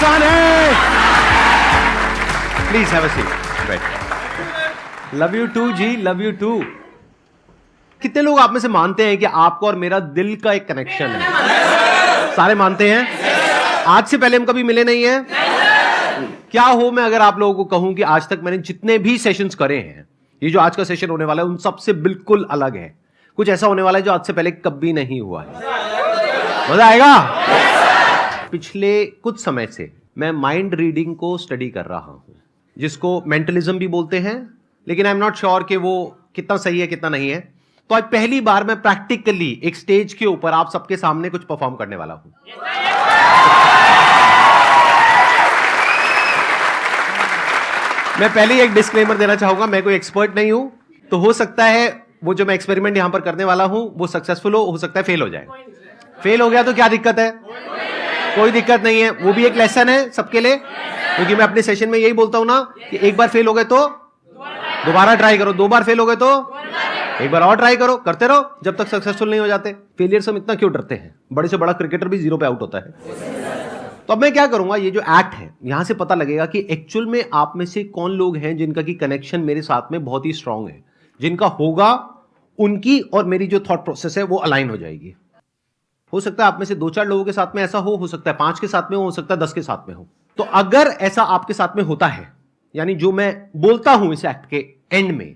आसान है। Please have a seat, बैठ। लव यू टू जी, लव यू टू। कितने लोग आप में से मानते हैं कि आपको और मेरा दिल का एक कनेक्शन है? सारे मानते हैं। आज से पहले हम कभी मिले नहीं है। क्या हो मैं अगर आप लोगों को कहूं कि आज तक मैंने जितने भी सेशंस करे हैं, ये जो आज का सेशन होने वाला है उन सबसे बिल्कुल अलग है। कुछ ऐसा होने वाला है जो आज से पहले कभी नहीं हुआ है। मजा आएगा। पिछले कुछ समय से मैं माइंड रीडिंग को स्टडी कर रहा हूं, जिसको मेंटलिज्म भी बोलते हैं, लेकिन आई एम नॉट श्योर कि वो कितना सही है कितना नहीं है। तो आज पहली बार मैं प्रैक्टिकली एक स्टेज के ऊपर आप सबके सामने कुछ परफॉर्म करने वाला हूं। मैं पहले ही एक डिस्क्लेमर देना चाहूंगा, मैं कोई एक्सपर्ट नहीं हूं, तो हो सकता है वो जो मैं एक्सपेरिमेंट यहां पर करने वाला हूं वो सक्सेसफुल हो सकता है फेल हो जाए। फेल हो गया तो क्या दिक्कत है? कोई दिक्कत नहीं है, वो भी एक लेसन है सबके लिए, क्योंकि मैं अपने सेशन में यही बोलता हूं ना कि एक बार फेल हो गए तो दोबारा ट्राई करो, दो बार फेल हो गए तो एक बार और ट्राई करो, करते रहो जब तक सक्सेसफुल नहीं हो जाते। फेलियर से हम इतना क्यों डरते हैं? बड़े से बड़ा क्रिकेटर भी 0 पे आउट होता है। तो अब मैं क्या करूंगा, ये जो एक्ट है यहां से पता लगेगा कि एक्चुअल में आप में से कौन लोग हैं जिनका की कनेक्शन मेरे साथ में बहुत ही स्ट्रांग है। जिनका होगा उनकी और मेरी जो थॉट प्रोसेस है वो अलाइन हो जाएगी। हो सकता है आप में से 2-4 लोगों के साथ में ऐसा हो सकता है 5 के साथ में हो सकता है 10 के साथ में हो। तो अगर ऐसा आपके साथ में होता है, यानी जो मैं बोलता हूं इस एक्ट के एंड में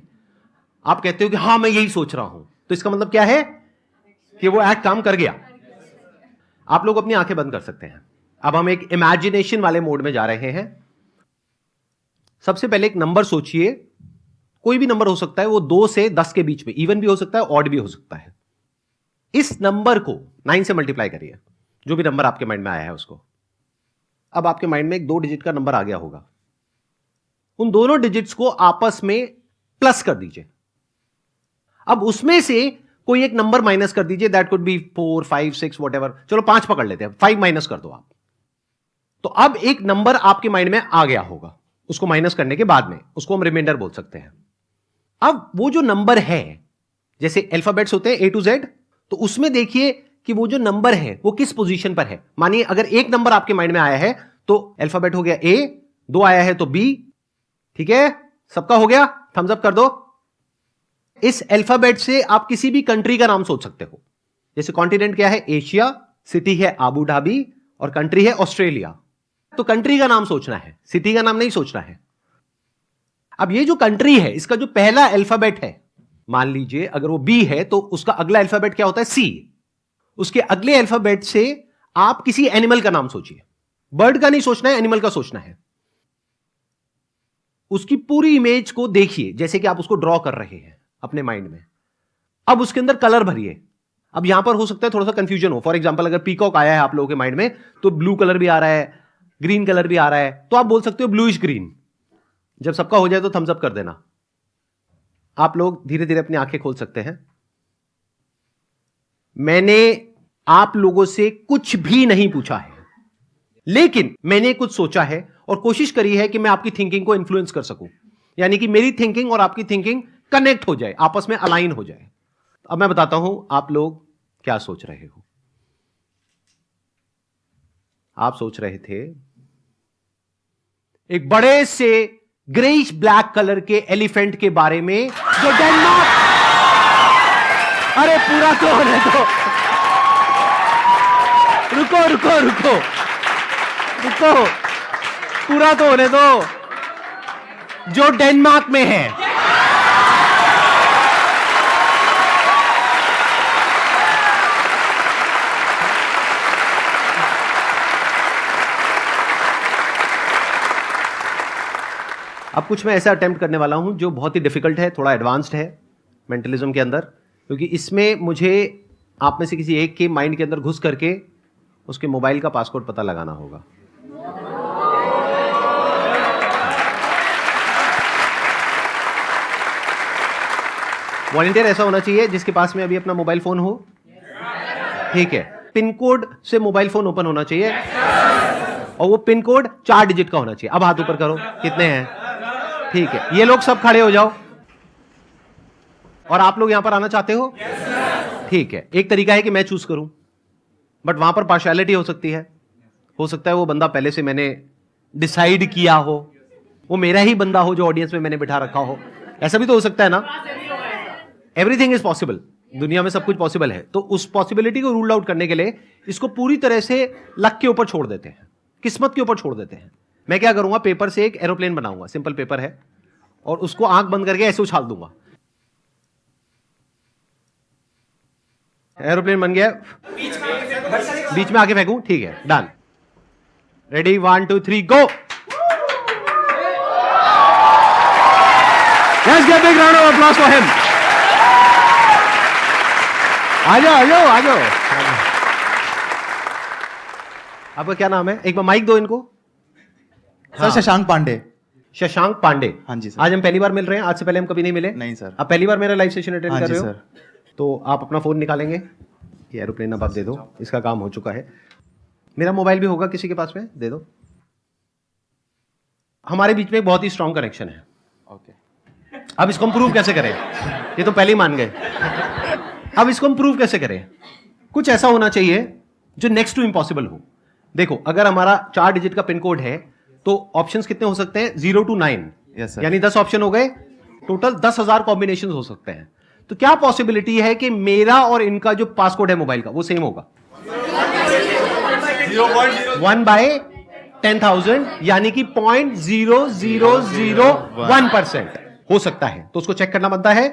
आप कहते हो कि हां मैं यही सोच रहा हूं, तो इसका मतलब क्या है कि वो एक्ट काम कर गया। आप लोग अपनी आंखें बंद कर सकते हैं। अब हम एक इमेजिनेशन वाले मोड में जा रहे हैं। सबसे पहले एक नंबर सोचिए, कोई भी नंबर हो सकता है, वो 2 से 10 के बीच में, इवन भी हो सकता है ऑड भी हो सकता है। इस नंबर को 9 से मल्टीप्लाई करिए, जो भी नंबर आपके माइंड में आया है उसको। अब आपके माइंड में एक 2 डिजिट का नंबर आ गया होगा, उन दोनों डिजिट्स को आपस में प्लस कर दीजिए। अब उसमें से कोई एक नंबर माइनस कर दीजिए, दैट कुड बी 4, 5, 6 व्हाटएवर। चलो 5 पकड़ लेते हैं, 5 माइनस कर दो आप। तो अब एक नंबर आपके माइंड में आ गया होगा, उसको माइनस करने के बाद में उसको हम रिमाइंडर बोल सकते हैं। अब वो जो नंबर है, जैसे अल्फाबेट्स होते हैं A to Z, तो उसमें देखिए कि वो जो नंबर है वो किस पोजीशन पर है। मानिए अगर एक नंबर आपके माइंड में आया है तो अल्फाबेट हो गया A, 2 आया है तो B। ठीक है, सबका हो गया, थम्स अप कर दो। इस अल्फाबेट से आप किसी भी कंट्री का नाम सोच सकते हो। जैसे कॉन्टिनेंट क्या है? एशिया, सिटी है अबू धाबी और कंट्री है ऑस्ट्रेलिया। तो कंट्री का नाम सोचना है, सिटी का नाम नहीं सोचना है। अब ये जो कंट्री है इसका जो पहला अल्फाबेट है, मान लीजिए अगर वो बी है तो उसका अगला अल्फाबेट क्या होता है? सी। उसके अगले अल्फाबेट से आप किसी एनिमल का नाम सोचिए। बर्ड का नहीं सोचना है, एनिमल का सोचना है। उसकी पूरी इमेज को देखिए जैसे कि आप उसको ड्रॉ कर रहे हैं अपने माइंड में। अब उसके अंदर कलर भरिए। अब यहां पर हो सकता है थोड़ा सा कंफ्यूजन हो। फॉर एग्जांपल अगर पीकॉक आया है आप लोगों के माइंड में तो ब्लू कलर भी आ रहा है, ग्रीन कलर भी आ रहा है, तो आप बोल सकते हो ब्लूइश ग्रीन। जब सबका हो जाए तो थम्स अप कर देना। आप लोग धीरे धीरे अपनी आंखें खोल सकते हैं। मैंने आप लोगों से कुछ भी नहीं पूछा है, लेकिन मैंने कुछ सोचा है और कोशिश करी है कि मैं आपकी थिंकिंग को इन्फ्लुएंस कर सकूं, यानी कि मेरी थिंकिंग और आपकी थिंकिंग कनेक्ट हो जाए, आपस में अलाइन हो जाए। अब मैं बताता हूं आप लोग क्या सोच रहे हो। आप सोच रहे थे एक बड़े से ग्रेइश ब्लैक कलर के एलिफेंट के बारे में जो डेनमार्क। अरे पूरा तो होने दो, रुको रुको रुको रुको, पूरा तो होने दो। जो डेनमार्क में है। अब कुछ मैं ऐसा अटेम्प्ट करने वाला हूं जो बहुत ही डिफिकल्ट है, थोड़ा एडवांस्ड है मेंटलिज्म के अंदर, क्योंकि इसमें मुझे आप में से किसी एक के माइंड के अंदर घुस करके उसके मोबाइल का पासवर्ड पता लगाना होगा। वॉलंटियर ऐसा होना चाहिए जिसके पास में अभी अपना मोबाइल फोन हो। ठीक है, पिन कोड से मोबाइल फोन ओपन होना चाहिए और वो पिन कोड 4 डिजिट का होना चाहिए। अब हाथ ऊपर करो, कितने हैं? ठीक है, ये लोग सब खड़े हो जाओ। और आप लोग यहां पर आना चाहते हो? ठीक है, एक तरीका है कि मैं चूज करूं, बट वहां पर पार्शियलिटी हो सकती है। हो सकता है वो बंदा पहले से मैंने डिसाइड किया हो, वो मेरा ही बंदा हो जो ऑडियंस में मैंने बिठा रखा हो, ऐसा भी तो हो सकता है ना। एवरीथिंग इज पॉसिबल, दुनिया में सब कुछ पॉसिबल है। तो उस पॉसिबिलिटी को रूल आउट करने के लिए इसको पूरी तरह से लक के ऊपर छोड़ देते हैं, किस्मत के ऊपर छोड़ देते हैं। मैं क्या करूंगा, पेपर से एक एरोप्लेन बनाऊंगा, सिंपल पेपर है, और उसको आंख बंद करके ऐसे उछाल दूंगा। एरोप्लेन बन गया, बीच में आके फेंकूं, ठीक है, done. Ready, 1 2 3 go. Let's give a big round of applause for him. आ जाओ। आपका क्या नाम है? एक बार माइक दो इनको। सर शशांक पांडे। शशांक पांडे। हाँ जी सर। आज हम पहली बार मिल रहे हैं, आज से पहले हम कभी नहीं मिले। नहीं सर। आप पहली बार मेरा लाइव सेशन अटेंड हाँ कर जी रहे हो सर। तो आप अपना फोन निकालेंगे, ये एरोप्लेन अब आप दे दो, इसका काम हो चुका है। मेरा मोबाइल भी होगा किसी के पास में, दे दो। हमारे बीच में एक बहुत ही स्ट्रांग कनेक्शन है। ओके। अब इसको हम प्रूव कैसे करें? ये तो पहले ही मान गए। अब इसको हम प्रूव कैसे करें? कुछ ऐसा होना चाहिए जो नेक्स्ट टू इम्पॉसिबल हो। देखो, अगर हमारा 4 डिजिट का पिन कोड है तो ऑप्शंस कितने हो सकते हैं? 0 to 9, यस सर। यानी 10 ऑप्शन हो गए, टोटल 10,000 कॉम्बिनेशन हो सकते हैं। तो क्या पॉसिबिलिटी है कि मेरा और इनका जो पासकोड है मोबाइल का वो सेम होगा? 1/10,000, यानी कि 0.0001% हो सकता है। तो उसको चेक करना बनता है।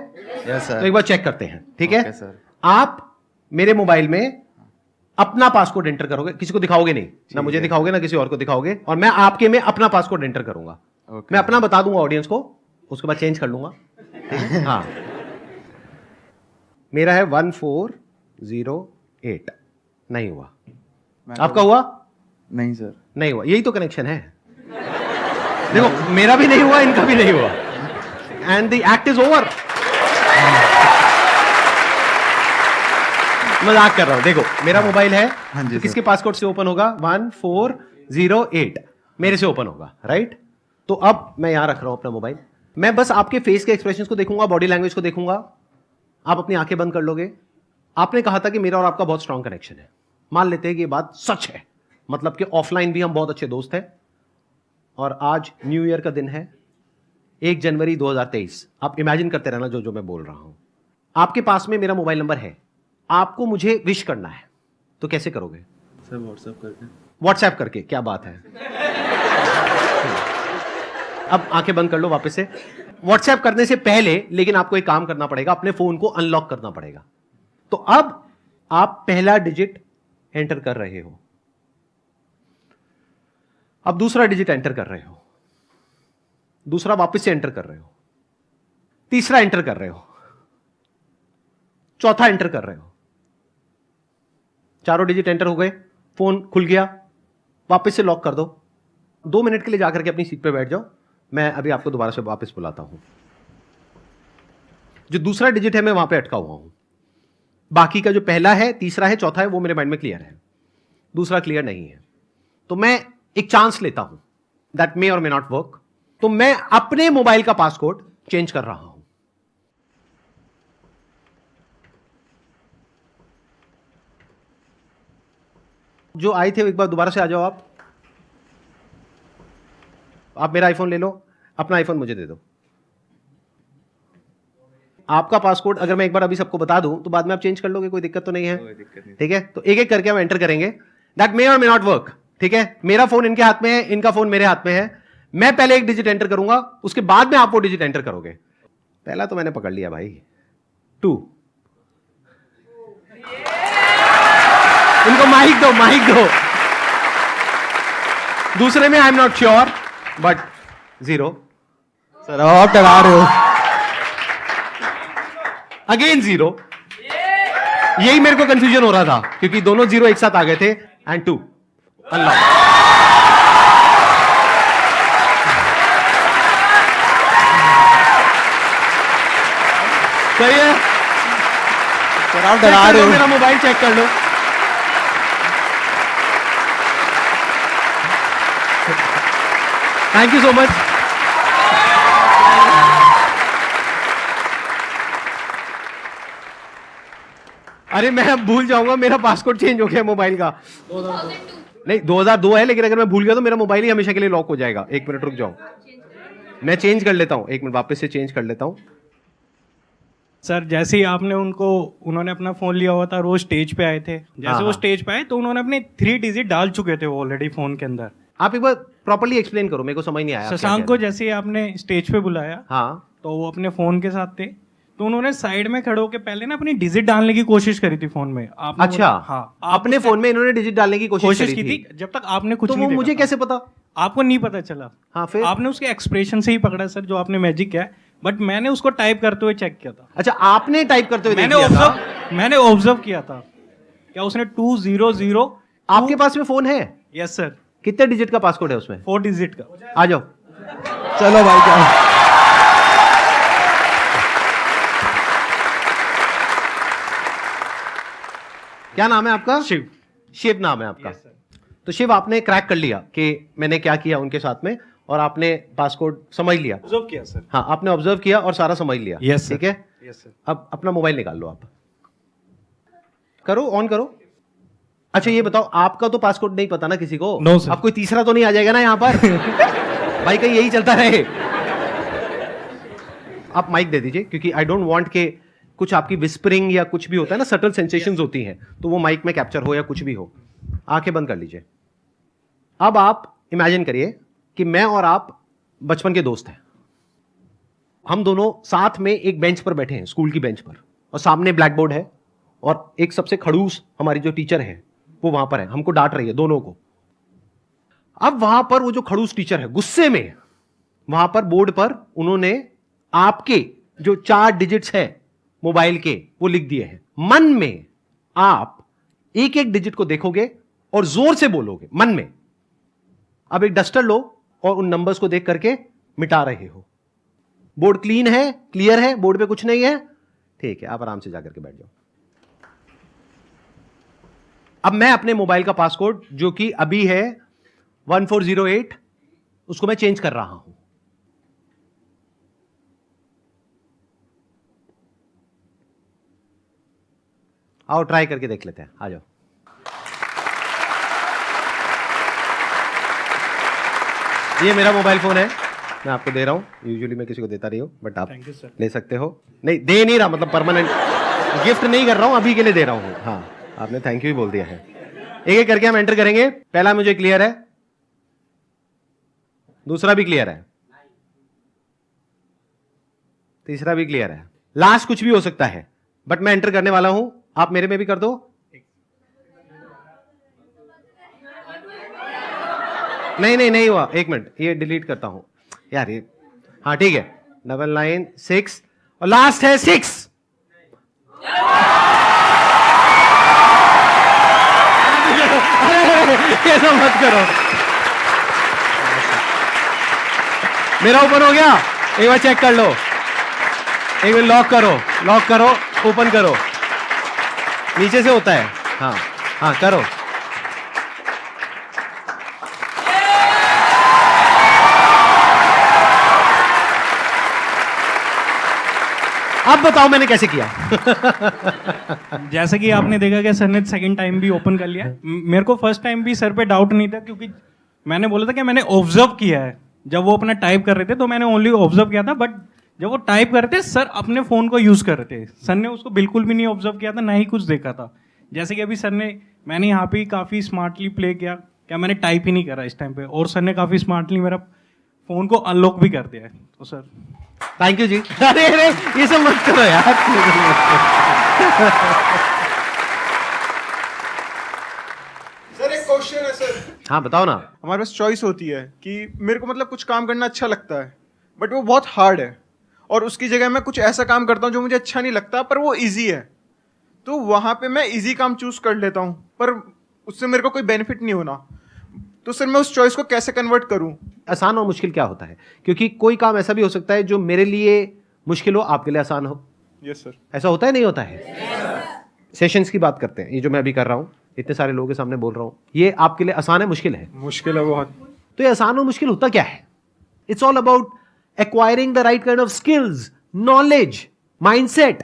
Yes sir. तो एक बार चेक करते हैं, ठीक है? Okay sir. आप मेरे मोबाइल में अपना पासकोड एंटर करोगे, किसी को दिखाओगे नहीं, ना मुझे दिखाओगे ना किसी और को दिखाओगे, और मैं आपके में अपना पासकोड एंटर करूंगा। मैं अपना बता दूंगा ऑडियंस को, उसके बाद चेंज कर लूंगा। हाँ, मेरा है 1408। नहीं हुआ। आपका हुआ? नहीं सर। नहीं हुआ। यही तो कनेक्शन है। देखो, मेरा भी नहीं हुआ, इनका भी नहीं हुआ, and the act is over. मजाक कर रहा हूं। देखो, मेरा मोबाइल है, हाँ जी तो किसके पासकोड से ओपन होगा? 1408 मेरे से ओपन होगा, राइट? तो अब मैं यहां रख रहा हूं अपना मोबाइल, मैं बस आपके फेस के एक्सप्रेशंस को देखूंगा, बॉडी लैंग्वेज को देखूंगा। आप अपनी आंखें बंद कर लोगे। आपने कहा था कि मेरा और आपका बहुत स्ट्रांग कनेक्शन है। मान लेते हैं कि ये बात सच है, मतलब कि ऑफलाइन भी हम बहुत अच्छे दोस्त हैं, और आज न्यू ईयर का दिन है, 1 जनवरी 2023। आप इमेजिन करते रहना जो मैं बोल रहा हूं। आपके पास में मेरा मोबाइल नंबर है, आपको मुझे विश करना है, तो कैसे करोगे? सर व्हाट्सएप करके। व्हाट्सएप करके? क्या बात है। अब आंखें बंद कर लो वापस से। व्हाट्सएप करने से पहले लेकिन आपको एक काम करना पड़ेगा, अपने फोन को अनलॉक करना पड़ेगा। तो अब आप पहला डिजिट एंटर कर रहे हो, अब दूसरा डिजिट एंटर कर रहे हो, दूसरा वापस से एंटर कर रहे हो, तीसरा एंटर कर रहे हो, चौथा एंटर कर रहे हो। चारों डिजिट एंटर हो गए, फोन खुल गया, वापस से लॉक कर दो। 2 मिनट के लिए जाकर के अपनी सीट पे बैठ जाओ, मैं अभी आपको दोबारा से वापस बुलाता हूं। जो दूसरा डिजिट है मैं वहां पे अटका हुआ हूं, बाकी का जो पहला है, तीसरा है, चौथा है, वो मेरे माइंड में क्लियर है, दूसरा क्लियर नहीं है। तो मैं एक चांस लेता हूं, दैट मे और मे नॉट वर्क। तो मैं अपने मोबाइल का पासकोड चेंज कर रहा हूं। जो आए थे एक बार दोबारा से आ जाओ। आप मेरा आईफोन ले लो, अपना आईफोन मुझे दे दो। आपका पासकोड अगर मैं एक बार अभी सबको बता दूं तो बाद में आप चेंज कर लोगे, कोई दिक्कत तो नहीं है? ठीक है, तो एक एक करके हम एंटर करेंगे। दैट मे और मे नॉट वर्क, ठीक है? मेरा फोन इनके हाथ में है, इनका फोन मेरे हाथ में है। मैं पहले एक डिजिट एंटर करूंगा, उसके बाद में आप वो डिजिट एंटर करोगे। पहला तो मैंने पकड़ लिया भाई, 2। इनको माइक दो, माइक दो। दूसरे में I am not sure, but 0। Sir आप डरा रहे हो। अगेन 0। यही मेरे को कंफ्यूजन हो रहा था क्योंकि दोनों 0 एक साथ आ गए थे। एंड 2 अल्लाह। सही है। सर आप डरा रहे हो। मेरा मोबाइल चेक कर लो। Thank you so much. अरे मैं अब भूल जाऊंगा, मेरा पासवर्ड चेंज हो गया मोबाइल का। नहीं 2002 है, लेकिन अगर मैं भूल गया तो मेरा मोबाइल ही हमेशा के लिए लॉक हो जाएगा। एक मिनट रुक जाओ, मैं चेंज कर लेता हूँ, एक मिनट वापस से चेंज कर लेता हूँ। सर जैसे ही उन्होंने अपना फ़ोन लिया हुआ था और वो स्टेज पे आए थे, जैसे वो स्टेज पे आए तो उन्होंने अपने 3 डिजिट डाल चुके थे वो ऑलरेडी फ़ोन के अंदर। आप एक बार प्रॉपर्ली एक्सप्लेन करो, मेरे को समझ नहीं आया। शशांक को जैसे ही आपने स्टेज पे बुलाया, हाँ, तो वो अपने फ़ोन के साथ थे, तो उन्होंने साइड में खड़े होकर पहले ना अपनी डिजिट डालने की कोशिश करी थी फ़ोन में। आपने अच्छा, हाँ, अपने फोन में इन्होंने डिजिट डालने की कोशिश की थी, जब तक आपने कुछ तो नहीं वो मुझे देखा कैसे पता? था। आपको नहीं पता चला। हाँ, फिर आपने उसके एक्सप्रेशन से ही पकड़ा सर, जो आपने मैजिक किया है, बट मैंने उसको टाइप करते हुए चेक किया था। अच्छा, आपने टाइप करते हुए मैंने ऑब्जर्व किया था क्या उसने 200। आपके पास में फोन है? Yes sir. कितने डिजिट का पासकोड है उसमें? 4 डिजिट का। आ जाओ, चलो भाई क्या क्या नाम है आपका? शिव। शिव नाम है आपका? तो शिव, आपने क्रैक कर लिया कि मैंने क्या किया उनके साथ में, और आपने पासकोड समझ लिया। ऑब्जर्व किया सर। हाँ, आपने ऑब्जर्व किया और सारा समझ लिया। यस ठीक है। Yes sir. अब अपना मोबाइल निकाल लो, आप करो, ऑन करो। अच्छा ये बताओ, आपका तो पासकोड नहीं पता ना किसी को? No sir. अब कोई तीसरा तो नहीं आ जाएगा ना यहाँ पर? भाई कहीं यही चलता रहे। आप माइक दे दीजिए, क्योंकि आई डोंट वांट के कुछ आपकी विस्परिंग या कुछ भी होता है ना, सटल सेंसेशंस होती हैं, तो वो माइक में कैप्चर हो या कुछ भी हो। आंखें बंद कर लीजिए। अब आप इमेजिन करिए कि मैं और आप बचपन के दोस्त हैं। हम दोनों साथ में एक बेंच पर बैठे हैं, स्कूल की बेंच पर, और सामने ब्लैक बोर्ड है, और एक सबसे खड़ूस हमारी जो टीचर है वो वहां पर है, हमको डांट रही है दोनों को। अब वहां पर वो जो खड़ूस टीचर है गुस्से में, वहां पर बोर्ड पर उन्होंने आपके जो 4 डिजिट्स है मोबाइल के वो लिख दिए हैं। मन में आप एक एक डिजिट को देखोगे और जोर से बोलोगे मन में। अब एक डस्टर लो और उन नंबर्स को देख करके मिटा रहे हो। बोर्ड क्लीन है, क्लियर है, बोर्ड पे कुछ नहीं है, ठीक है, आप आराम से जाकर के बैठ जाओ। अब मैं अपने मोबाइल का पासकोड जो कि अभी है 1408, उसको मैं चेंज कर रहा हूं। आओ ट्राई करके देख लेते हैं, आ जाओ। ये मेरा मोबाइल फोन है, मैं आपको दे रहा हूं। यूजुअली मैं किसी को देता नहीं हूं, बट आप ले सकते हो। नहीं दे नहीं रहा, मतलब परमानेंट गिफ्ट नहीं कर रहा हूं, अभी के लिए दे रहा हूं। हाँ, आपने थैंक यू ही बोल दिया है। एक एक करके हम एंटर करेंगे। पहला मुझे क्लियर है, दूसरा भी क्लियर है, तीसरा भी क्लियर है, लास्ट कुछ भी हो सकता है, बट मैं एंटर करने वाला हूं। आप मेरे में भी कर दो। नहीं हुआ, एक मिनट, ये डिलीट करता हूं यार ये। हाँ ठीक है, 996 और लास्ट है 6। ऐसा मत करो, मेरा ओपन हो गया। एक बार चेक कर लो, एक बार लॉक करो, ओपन करो, नीचे से होता है। हाँ करो। अब बताओ मैंने कैसे किया? जैसे कि आपने देखा कि सर ने सेकंड टाइम भी ओपन कर लिया। मेरे को फर्स्ट टाइम भी सर पे डाउट नहीं था, क्योंकि मैंने बोला था कि मैंने ऑब्जर्व किया है। जब वो अपना टाइप कर रहे थे तो मैंने ओनली ऑब्जर्व किया था, बट जब वो टाइप कर रहे थे सर अपने फ़ोन को यूज़ कर रहे थे। सर ने उसको बिल्कुल भी नहीं ऑब्जर्व किया था, ना ही कुछ देखा था। जैसे कि अभी मैंने यहाँ पे काफ़ी स्मार्टली प्ले किया, क्या मैंने टाइप ही नहीं करा इस टाइम पे, और सर ने काफ़ी स्मार्टली मेरा फ़ोन को अनलॉक भी कर दिया है। तो सर थैंक यू जी। अरे ये सब मत करो यार। सर एक क्वेश्चन है सर। हाँ बताओ ना। हमारे पास चॉइस होती है कि मेरे को मतलब कुछ काम करना अच्छा लगता है, बट वो बहुत हार्ड है, और उसकी जगह मैं कुछ ऐसा काम करता हूँ जो मुझे अच्छा नहीं लगता पर वो इजी है। तो वहाँ पे मैं इजी काम चूज कर लेता हूँ, पर उससे मेरे को कोई बेनिफिट नहीं होना। तो सर मैं उस चॉइस को कैसे कन्वर्ट करूँ? आसान और मुश्किल क्या होता है? क्योंकि कोई काम ऐसा भी हो सकता है जो मेरे लिए मुश्किल हो, आपके लिए आसान हो। Yes sir. ऐसा होता है नहीं होता है? सेशंस की बात करते हैं, ये जो मैं अभी कर रहा हूँ, इतने सारे लोगों के सामने बोल रहा हूँ, ये आपके लिए आसान है मुश्किल है? मुश्किल है बहुत। तो ये आसान और मुश्किल होता क्या है? It's all about acquiring the right kind of skills, knowledge, mindset.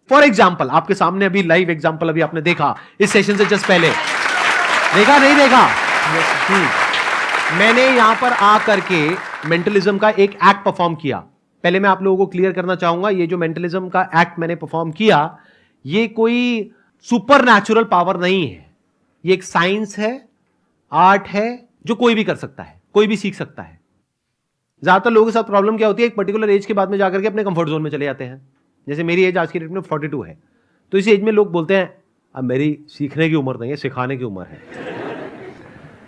For example, आपके सामने अभी लाइव एग्जाम्पल अभी आपने देखा इस सेशन से जस्ट पहले। देखा नहीं देखा? मैंने यहां पर आकर के मेंटलिज्म का एक एक्ट परफॉर्म किया। पहले मैं आप लोगों को क्लियर करना चाहूंगा, ये जो मेंटलिज्म का एक्ट मैंने परफॉर्म किया, ये कोई सुपर नेचुरल पावर नहीं है। ये एक साइंस है, आर्ट है, जो कोई भी कर सकता है, कोई भी सीख सकता है। ज्यादातर लोगों के साथ प्रॉब्लम क्या होती है, एक पर्टिकुलर एज के बाद में जाकर के अपने कंफर्ट जोन में चले जाते हैं। जैसे मेरी एज आज की डेट में 42 है, तो इस एज में लोग बोलते हैं अब मेरी सीखने की उम्र नहीं है, सिखाने की उम्र है।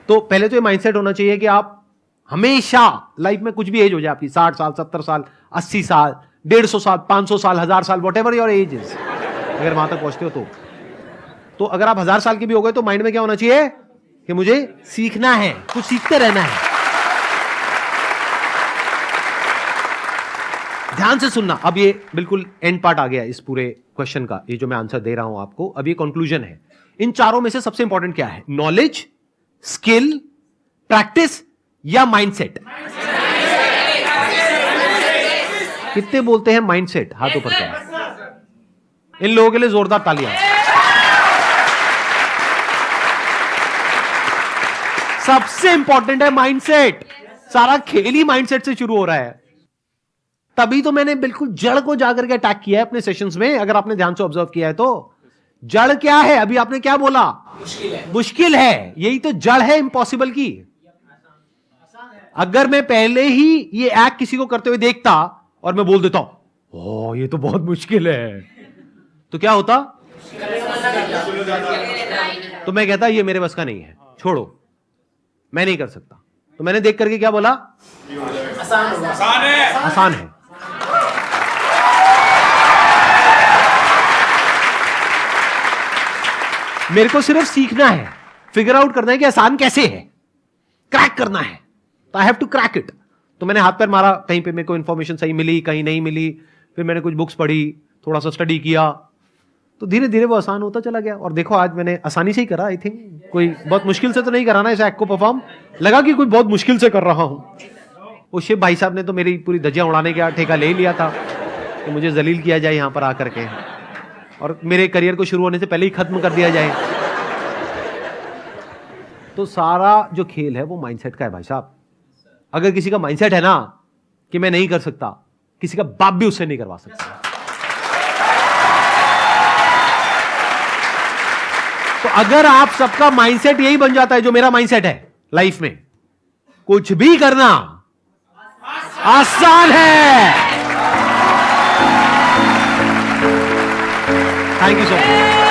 तो पहले तो ये माइंडसेट होना चाहिए कि आप हमेशा लाइफ में कुछ भी एज हो जाए आपकी, 60 साल, 70 साल, 80 साल, 150 साल, 500 साल, 1000 साल, what ever your age is, अगर वहां तक पहुंचते हो तो अगर आप 1000 साल के भी हो गए तो माइंड में क्या होना चाहिए कि मुझे सीखना है, कुछ सीखते रहना है। ध्यान से सुनना। अब ये बिल्कुल एंड पार्ट आ गया इस पूरे क्वेश्चन का, ये जो मैं आंसर दे रहा हूं आपको, अब ये कंक्लूजन है। इन चारों में से सबसे इंपॉर्टेंट क्या है? नॉलेज, स्किल, प्रैक्टिस या माइंडसेट? कितने बोलते हैं माइंडसेट? हाथ ऊपर करें। इन लोगों के लिए जोरदार तालियां। सबसे इंपॉर्टेंट है माइंडसेट। सारा खेल ही माइंडसेट से शुरू हो रहा है। तभी तो मैंने बिल्कुल जड़ को जाकर के अटैक किया है अपने सेशंस में। अगर आपने ध्यान से ऑब्जर्व किया है तो जड़ क्या है? अभी आपने क्या बोला? मुश्किल है। यही तो जड़ है इम्पॉसिबल की। अगर मैं पहले ही ये एक्ट किसी को करते हुए देखता और मैं बोल देता हूं ओ ये तो बहुत मुश्किल है, तो क्या होता? तो मैं कहता ये मेरे बस का नहीं है, छोड़ो, मैं नहीं कर सकता। तो मैंने देख करके क्या बोला? आसान है। मेरे को सिर्फ सीखना है, फिगर आउट करना है कि आसान कैसे है, क्रैक करना है। तो I have to crack it. तो मैंने हाथ पैर मारा, कहीं पे मेरे को इंफॉर्मेशन सही मिली, कहीं नहीं मिली, फिर मैंने कुछ बुक्स पढ़ी, थोड़ा सा स्टडी किया, तो धीरे धीरे वो आसान होता चला गया। और देखो आज मैंने आसानी से ही करा। आई थिंक कोई बहुत मुश्किल से तो नहीं करा ना इस एक्ट को परफॉर्म। लगा कि कोई बहुत मुश्किल से कर रहा हूं। वो शिव भाई साहब ने तो मेरी पूरी धज्जियां उड़ाने का ठेका ले ही लिया था कि मुझे जलील किया जाए यहां पर आकर के, और मेरे करियर को शुरू होने से पहले ही खत्म कर दिया जाए। तो सारा जो खेल है वो माइंडसेट का है भाई साहब। अगर किसी का माइंडसेट है ना कि मैं नहीं कर सकता, किसी का बाप भी उससे नहीं करवा सकता। तो अगर आप सबका माइंडसेट यही बन जाता है जो मेरा माइंडसेट है लाइफ में, कुछ भी करना आसान है। Thank you so much.